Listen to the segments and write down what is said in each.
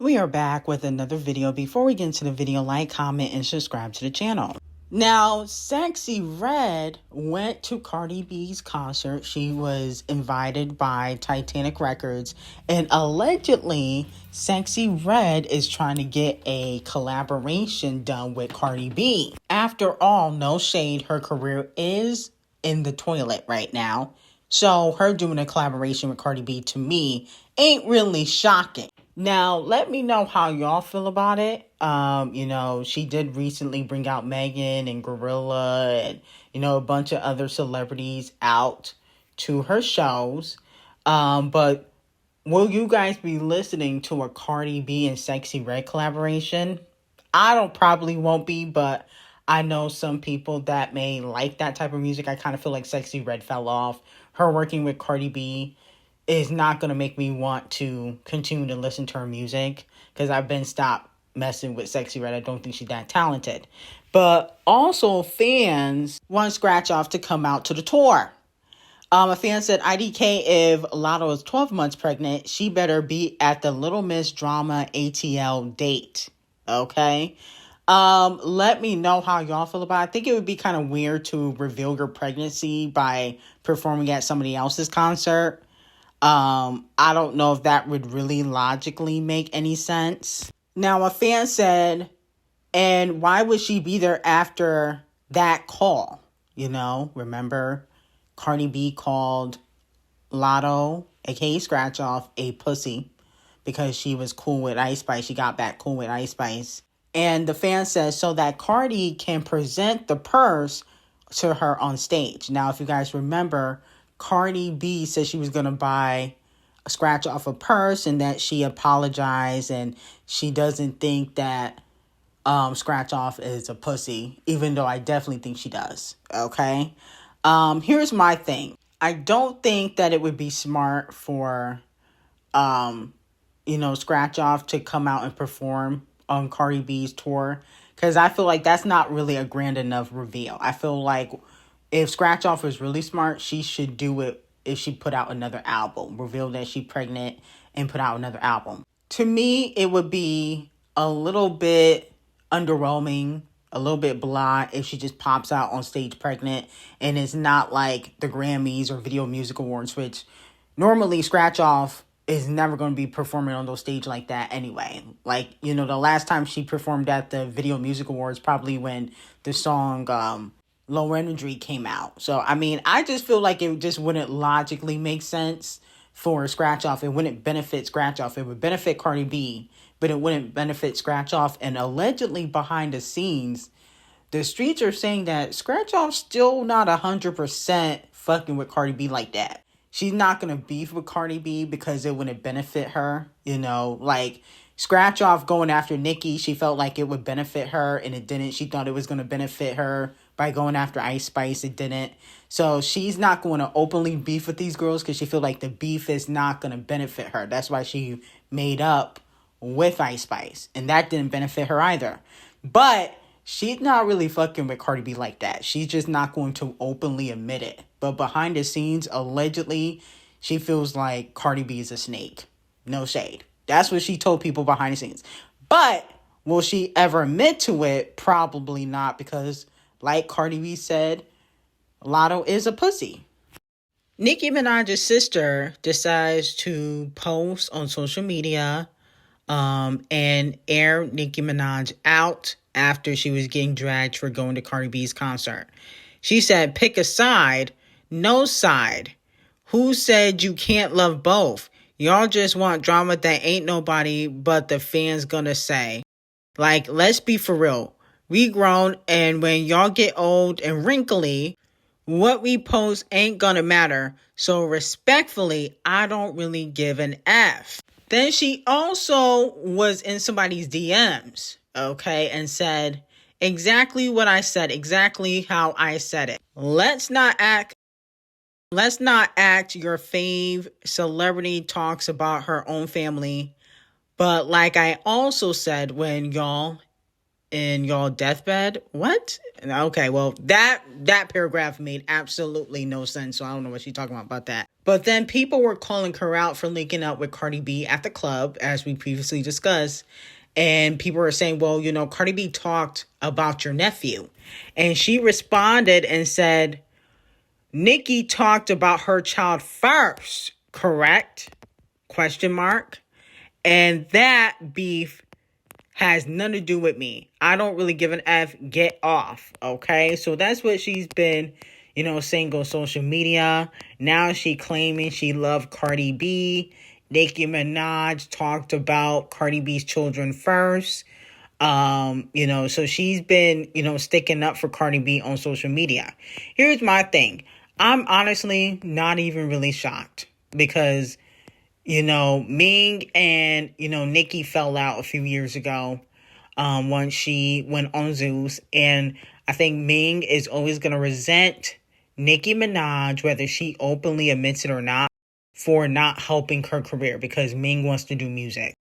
we are back with another video. Before we get into the video, like, comment, and subscribe to the channel. Now, Sexyy Red went to Cardi B's concert. She was invited by Titanic Records, and allegedly, Sexyy Red is trying to get a collaboration done with Cardi B. After all, no shade, her career is in the toilet right now. So her doing a collaboration with Cardi B, to me, ain't really shocking. Now, let me know how y'all feel about it. She did recently bring out Megan and Gorilla and, a bunch of other celebrities out to her shows. But will you guys be listening to a Cardi B and Sexyy Red collaboration? Probably won't be, but I know some people that may like that type of music. I kind of feel like Sexyy Red fell off. Her working with Cardi B is not going to make me want to continue to listen to her music, because I've been stopped messing with Sexyy Red. I don't think she's that talented. But also, fans want Scratch Off to come out to the tour. A fan said, IDK, if Lotto is 12 months pregnant, she better be at the Little Miss Drama ATL date. Okay? Let me know how y'all feel about it. I think it would be kind of weird to reveal your pregnancy by performing at somebody else's concert. I don't know if that would really logically make any sense. Now, a fan said, and why would she be there after that call? Remember, Cardi B called Lotto, aka Scratch Off, a pussy because she was cool with Ice Spice. She got back cool with Ice Spice. And the fan says, so that Cardi can present the purse to her on stage. Now, if you guys remember, Cardi B said she was going to buy a Scratch Off a purse, and that she apologized, and she doesn't think that Scratch Off is a pussy, even though I definitely think she does. Okay? Here's my thing. I don't think that it would be smart for, Scratch Off to come out and perform on Cardi B's tour, because I feel like that's not really a grand enough reveal. I feel like if Scratch Off was really smart, she should do it if she put out another album. Reveal that she's pregnant and put out another album. To me, it would be a little bit underwhelming, a little bit blah if she just pops out on stage pregnant, and it's not like the Grammys or Video Music Awards, which normally Scratch Off is never going to be performing on those stages like that anyway. Like, the last time she performed at the Video Music Awards, probably when the song Low Energy came out. So, I just feel like it just wouldn't logically make sense for Scratch Off. It wouldn't benefit Scratch Off. It would benefit Cardi B, but it wouldn't benefit Scratch Off. And allegedly behind the scenes, the streets are saying that Scratch Off's still not 100% fucking with Cardi B like that. She's not going to beef with Cardi B because it wouldn't benefit her. Like Scratch Off going after Nicki, she felt like it would benefit her, and it didn't. She thought it was going to benefit her by going after Ice Spice. It didn't. So she's not going to openly beef with these girls because she feel like the beef is not going to benefit her. That's why she made up with Ice Spice, and that didn't benefit her either. But she's not really fucking with Cardi B like that. She's just not going to openly admit it. But behind the scenes, allegedly, she feels like Cardi B is a snake. No shade. That's what she told people behind the scenes. But will she ever admit to it? Probably not, because like Cardi B said, Lotto is a pussy. Nicki Minaj's sister decides to post on social media and air Nicki Minaj out after she was getting dragged for going to Cardi B's concert. She said, pick a side, no side. Who said you can't love both? Y'all just want drama that ain't nobody but the fans gonna say. Like, let's be for real. We grown, and when y'all get old and wrinkly, what we post ain't gonna matter. So respectfully, I don't really give an F. Then she also was in somebody's DMs, okay, and said exactly what I said, exactly how I said it. Let's not act your fave celebrity talks about her own family. But like I also said, when y'all in y'all deathbed, what? Okay, well, that paragraph made absolutely no sense, so I don't know what she's talking about that. But then people were calling her out for linking up with Cardi B at the club, as we previously discussed. And people were saying, well, Cardi B talked about your nephew. And she responded and said, Nicki talked about her child first, correct? Question mark. And that beef has nothing to do with me. I don't really give an F. Get off. Okay? So that's what she's been, saying on social media. Now she claiming she loved Cardi B. Nicki Minaj talked about Cardi B's children first. So she's been, sticking up for Cardi B on social media. Here's my thing. I'm honestly not even really shocked because Ming and, Nicki fell out a few years ago when she went on Zeus. And I think Ming is always going to resent Nicki Minaj, whether she openly admits it or not, for not helping her career because Ming wants to do music.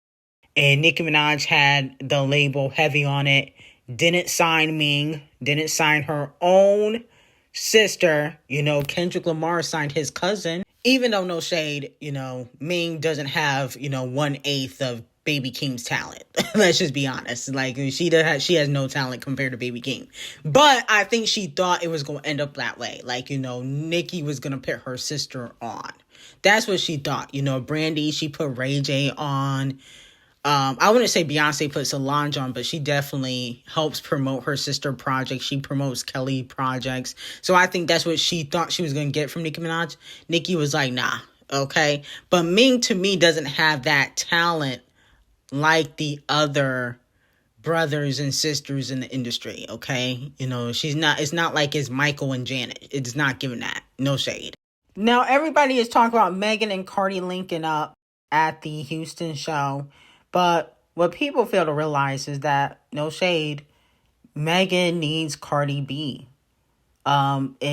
And Nicki Minaj had the label heavy on it, didn't sign Ming, didn't sign her own sister. Kendrick Lamar signed his cousin. Even though no shade, Ming doesn't have, 1/8 of Baby Keem's talent. Let's just be honest. Like, she has no talent compared to Baby Keem. But I think she thought it was going to end up that way. Like, Nicki was going to put her sister on. That's what she thought. Brandy, she put Ray J on. I wouldn't say Beyonce put Solange on, but she definitely helps promote her sister project. She promotes Kelly projects. So I think that's what she thought she was going to get from Nicki Minaj. Nicki was like, nah, okay? But Ming, to me, doesn't have that talent like the other brothers and sisters in the industry, okay? It's not like it's Michael and Janet. It's not giving that. No shade. Now, everybody is talking about Megan and Cardi linking up at the Houston show. But what people fail to realize is that, no shade, Megan needs Cardi B.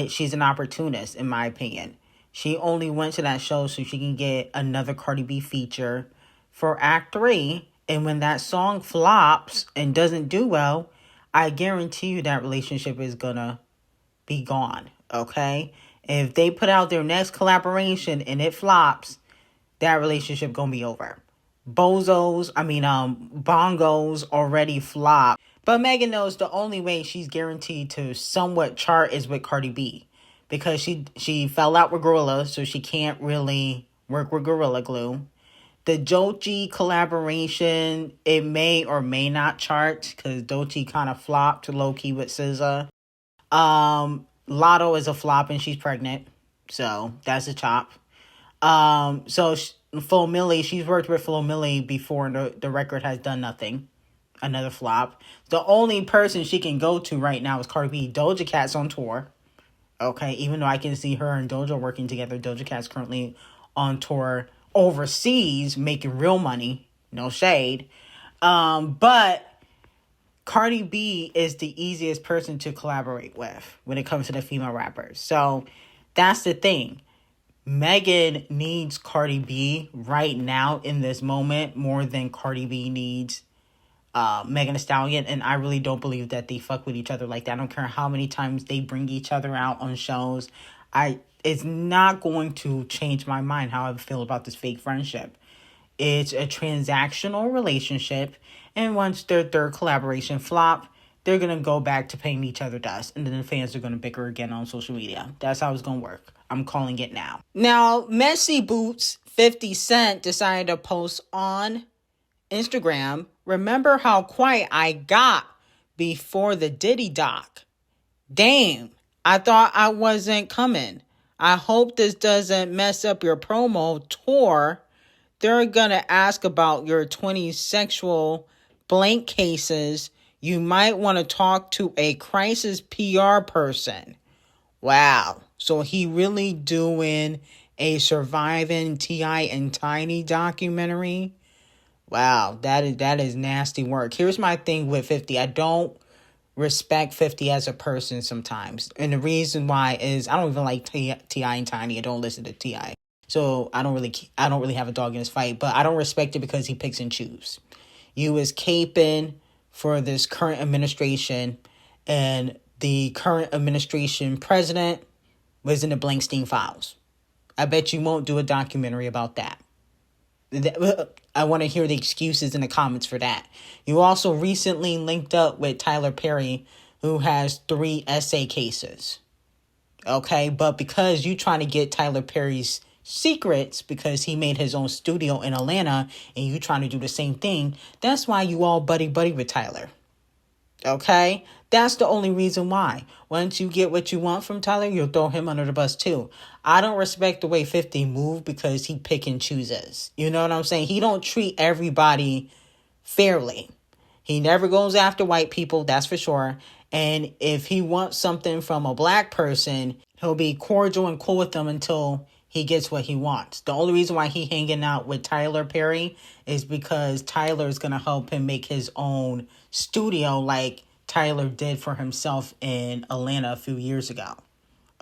She's an opportunist, in my opinion. She only went to that show so she can get another Cardi B feature for Act 3. And when that song flops and doesn't do well, I guarantee you that relationship is going to be gone, okay? If they put out their next collaboration and it flops, that relationship going to be over. Bongos already flopped. But Megan knows the only way she's guaranteed to somewhat chart is with Cardi B. Because she fell out with Gorilla, so she can't really work with Gorilla Glue. The Doechii collaboration, it may or may not chart, because Doechii kind of flopped low-key with SZA. Lotto is a flop and she's pregnant. So, that's a chop. Flo Milli, she's worked with Flo Milli before the record has done nothing. Another flop. The only person she can go to right now is Cardi B. Doja Cat's on tour. Okay, even though I can see her and Doja working together, Doja Cat's currently on tour overseas, making real money. No shade. But Cardi B is the easiest person to collaborate with when it comes to the female rappers. So that's the thing. Megan needs Cardi B right now in this moment more than Cardi B needs Megan Thee Stallion. And I really don't believe that they fuck with each other like that. I don't care how many times they bring each other out on shows. It's not going to change my mind how I feel about this fake friendship. It's a transactional relationship. And once their third collaboration flop, they're going to go back to paying each other dust. And then the fans are going to bicker again on social media. That's how it's going to work. I'm calling it now. Now, Messy Boots 50 Cent decided to post on Instagram, remember how quiet I got before the Diddy doc. Damn, I thought I wasn't coming. I hope this doesn't mess up your promo tour. They're going to ask about your 20 sexual blank cases. You might want to talk to a crisis PR person. Wow. So he really doing a surviving T.I. and Tiny documentary? Wow, that is nasty work. Here's my thing with 50. I don't respect 50 as a person sometimes. And the reason why is I don't even like T.I. and Tiny. I don't listen to T.I. So I don't really have a dog in this fight. But I don't respect it because he picks and chooses. You was caping for this current administration, and the current administration president was in the Blankstein files. I bet you won't do a documentary about that. I want to hear the excuses in the comments for that. You also recently linked up with Tyler Perry, who has 3 essay cases. Okay, but because you trying to get Tyler Perry's secrets because he made his own studio in Atlanta and you trying to do the same thing, that's why you all buddy with Tyler. Okay? That's the only reason why. Once you get what you want from Tyler, you'll throw him under the bus too. I don't respect the way 50 moved because he pick and chooses. You know what I'm saying? He don't treat everybody fairly. He never goes after white people, that's for sure. And if he wants something from a black person, he'll be cordial and cool with them until he gets what he wants. The only reason why he hanging out with Tyler Perry is because Tyler is going to help him make his own studio like Tyler did for himself in Atlanta a few years ago.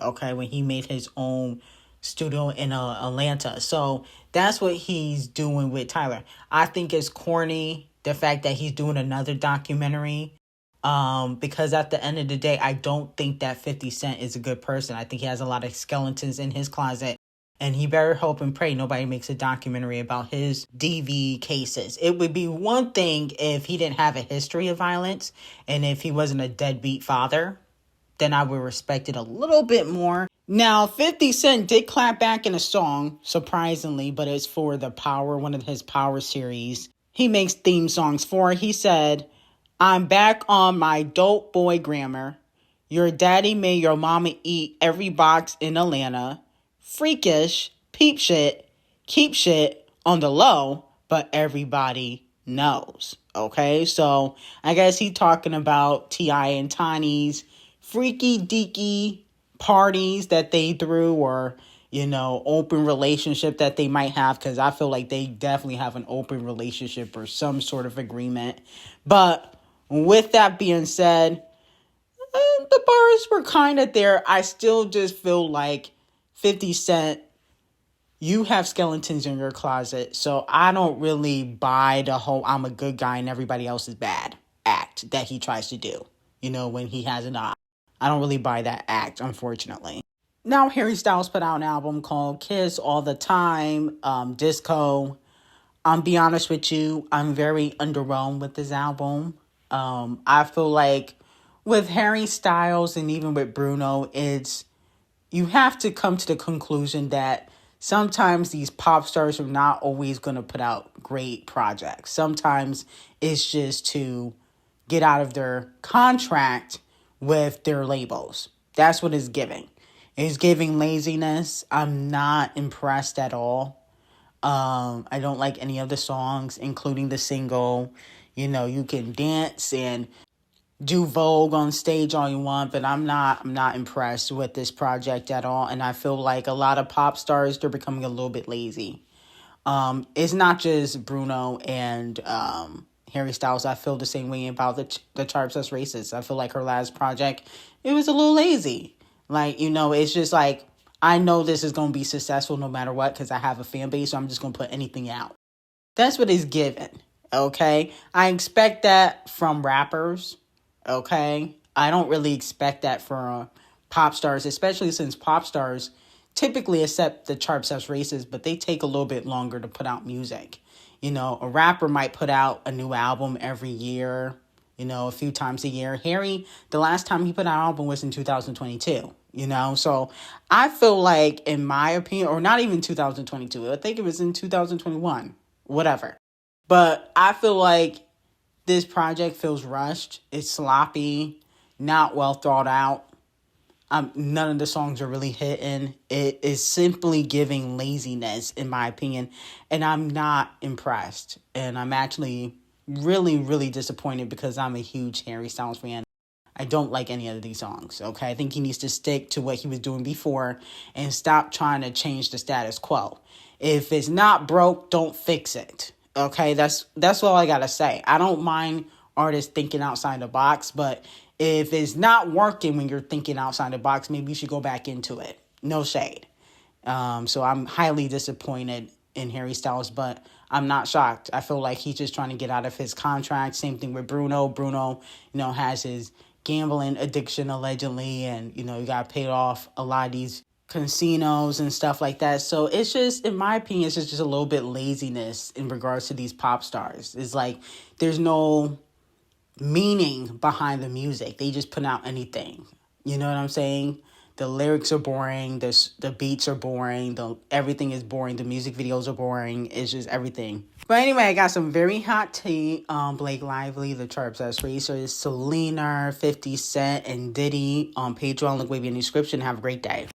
Okay, when he made his own studio in Atlanta. So that's what he's doing with Tyler. I think it's corny, the fact that he's doing another documentary. Because at the end of the day, I don't think that 50 Cent is a good person. I think he has a lot of skeletons in his closet. And he better hope and pray nobody makes a documentary about his DV cases. It would be one thing if he didn't have a history of violence and if he wasn't a deadbeat father, then I would respect it a little bit more. Now, 50 Cent did clap back in a song, surprisingly, but it's for the Power, one of his Power series. He makes theme songs for. He said, "I'm back on my dope boy grammar. Your daddy made your mama eat every box in Atlanta. Freakish, peep shit, keep shit on the low, but everybody knows." Okay, so I guess he talking about T.I. and Tiny's freaky deaky parties that they threw, or, you know, open relationship that they might have, because I feel like they definitely have an open relationship or some sort of agreement. But with that being said, the bars were kind of there. I still just feel like 50 Cent, you have skeletons in your closet, so I don't really buy the whole I'm a good guy and everybody else is bad act that he tries to do, you know, when he has an eye. I don't really buy that act, unfortunately. Now, Harry Styles put out an album called Kiss All the Time, Disco. Be honest with you, I'm very underwhelmed with this album. I feel like with Harry Styles and even with Bruno, you have to come to the conclusion that sometimes these pop stars are not always going to put out great projects. Sometimes it's just to get out of their contract with their labels. That's what it's giving. It's giving laziness. I'm not impressed at all. I don't like any of the songs, including the single. You know, you can dance and do Vogue on stage all you want, but I'm not impressed with this project at all. And I feel like a lot of pop stars, they're becoming a little bit lazy. It's not just Bruno and Harry Styles. I feel the same way about the Charts That's Racist. I feel like her last project, it was a little lazy. Like, you know, it's just like, I know this is going to be successful no matter what because I have a fan base, so I'm just going to put anything out. That's what it's given, okay? I expect that from rappers, okay? I don't really expect that from pop stars, especially since pop stars typically accept the Charts That's Racist, but they take a little bit longer to put out music. You know, a rapper might put out a new album every year, you know, a few times a year. Harry, the last time he put out an album was in 2022, you know? So I feel like, in my opinion, or not even 2022, I think it was in 2021, whatever. But I feel like this project feels rushed. It's sloppy, not well thought out. None of the songs are really hitting. It is simply giving laziness, in my opinion. And I'm not impressed. And I'm actually really, really disappointed because I'm a huge Harry Styles fan. I don't like any of these songs, okay? I think he needs to stick to what he was doing before and stop trying to change the status quo. If it's not broke, don't fix it, okay? That's all I gotta say. I don't mind artists thinking outside the box, but if it's not working when you're thinking outside the box, maybe you should go back into it. No shade. So I'm highly disappointed in Harry Styles, but I'm not shocked. I feel like he's just trying to get out of his contract. Same thing with Bruno. Bruno, you know, has his gambling addiction allegedly, and, you know, he got paid off a lot of these casinos and stuff like that. So it's just, in my opinion, it's just a little bit laziness in regards to these pop stars. It's like there's no meaning behind the music. They just put out anything. You know what I'm saying? The lyrics are boring. The beats are boring. Everything is boring. The music videos are boring. It's just everything. But anyway, I got some very hot tea. Blake Lively, the Chart Obsessed Racers, Selena, 50 Cent, and Diddy on Patreon. Link will be in the description. Have a great day.